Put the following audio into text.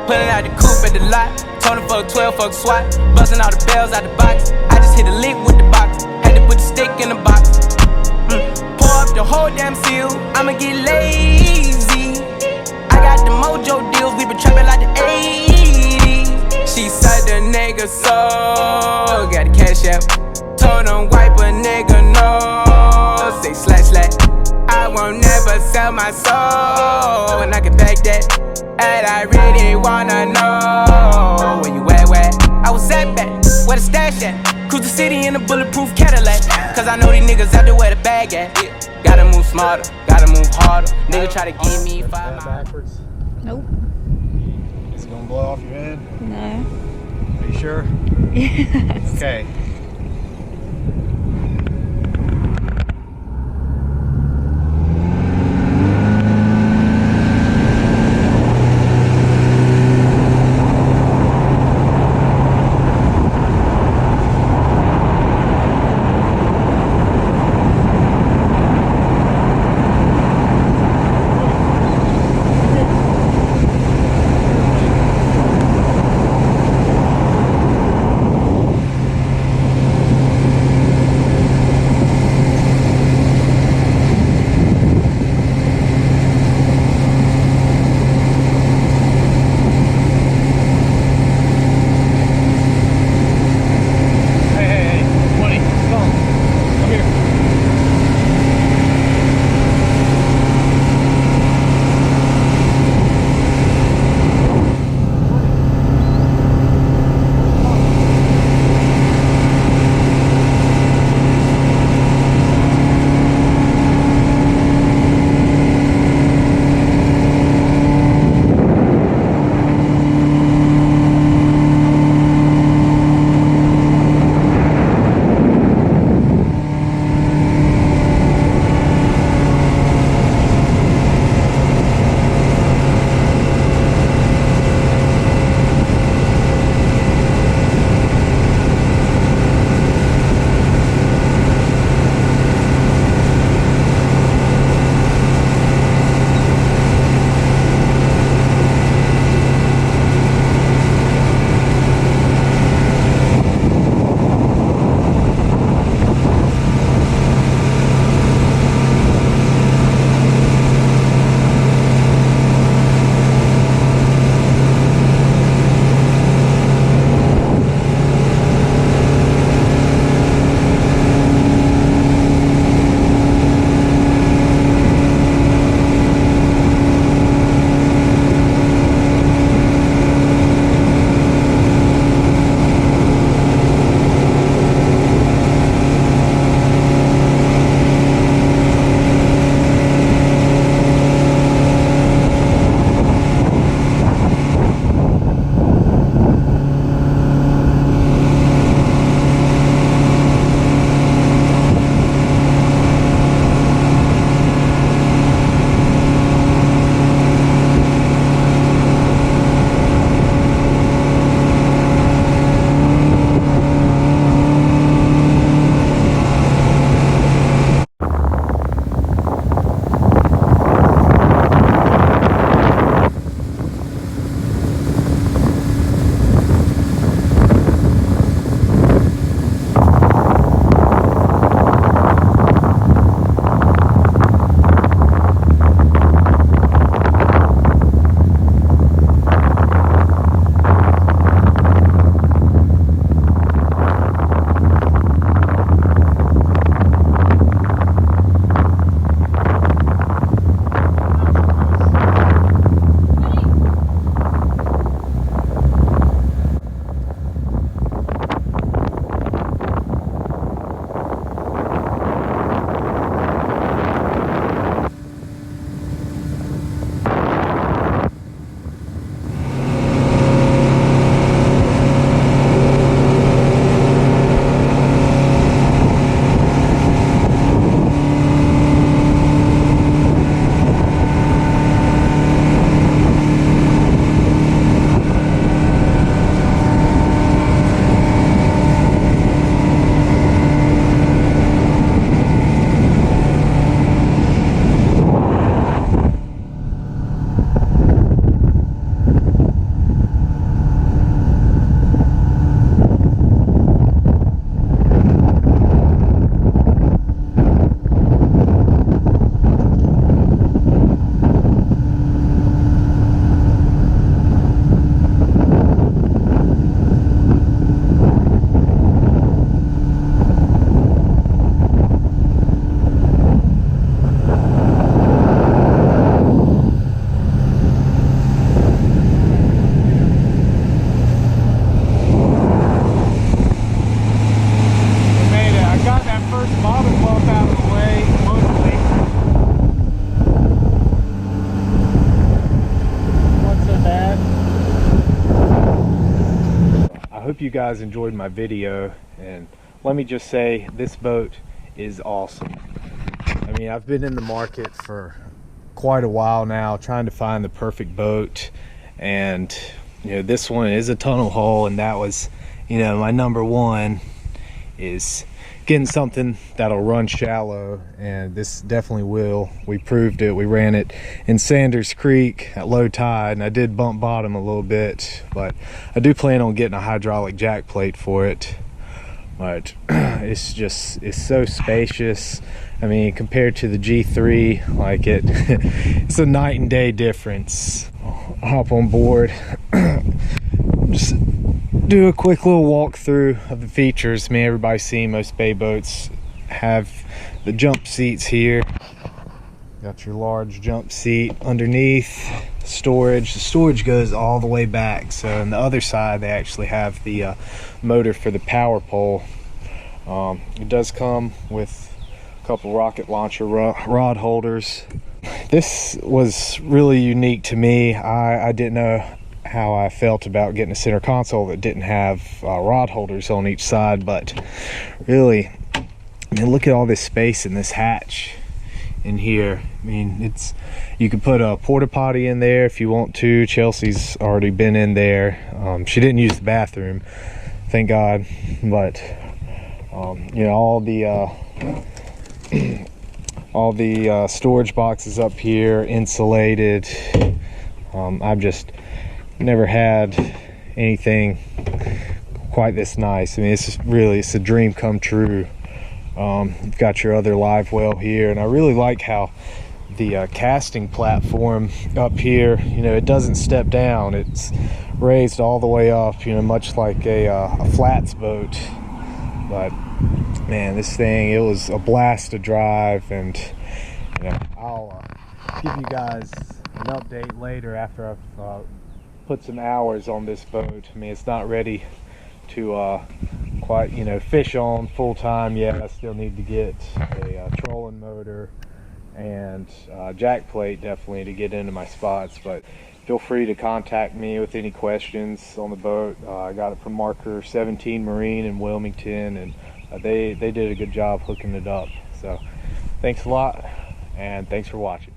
Pulling out the coupe at the lot. Told him fuck 12, fuck SWAT. Busting all the bells out the box. I just hit a lick with the box. Had to put the stick in the box. Pour up the whole damn seal. I'ma get lazy. I got the mojo deals. We been trapping like the 80s. She said the nigga so. Got the cash out. Told him wipe a nigga no. Say slash slash. I won't never sell my soul. And I can back that. And I really wanna know where you at, where? I was at back, where the stash at? Cruise the city in a bulletproof Cadillac. Cause I know these niggas out there where the bag at. Gotta move smarter, gotta move harder. Nigga try to give me 5 miles. Backwards. Nope. Is it gonna blow off your head? No. Are you sure? Yes. Okay. hope you guys enjoyed my video, and let me just say, this boat is awesome. I mean, I've been in the market for quite a while now trying to find the perfect boat, and you know, this one is a tunnel hull, and that was, you know, my number one is getting something that'll run shallow, and this definitely will. We proved it. We ran it in Sanders Creek at low tide, and I did bump bottom a little bit, but I do plan on getting a hydraulic jack plate for it. But it's so spacious. I mean, compared to the G3, like it's a night and day difference. I'll hop on board, just do a quick little walkthrough of the features. I mean, everybody's seen most bay boats have the jump seats here. Got your large jump seat underneath. Storage. The storage goes all the way back. So on the other side, they actually have the motor for the power pole. It does come with a couple rocket launcher rod holders. This was really unique to me. I didn't know how I felt about getting a center console that didn't have rod holders on each side, but really, I mean, look at all this space in this hatch in here. I mean, you could put a porta potty in there if you want to. Chelsea's already been in there. She didn't use the bathroom, thank God, but you know, all the storage boxes up here insulated. I've just never had anything quite this nice. I mean, it's a dream come true. You've got your other live well here, and I really like how the casting platform up here, you know, it doesn't step down. It's raised all the way up, you know, much like a flats boat. But man, this thing, it was a blast to drive, and you know, I'll give you guys an update later after I've put some hours on this boat. I mean, it's not ready to quite, you know, fish on full time yet. I still need to get a trolling motor and jack plate definitely to get into my spots, but feel free to contact me with any questions on the boat. I got it from Marker 17 Marine in Wilmington, and they did a good job hooking it up. So thanks a lot, and thanks for watching.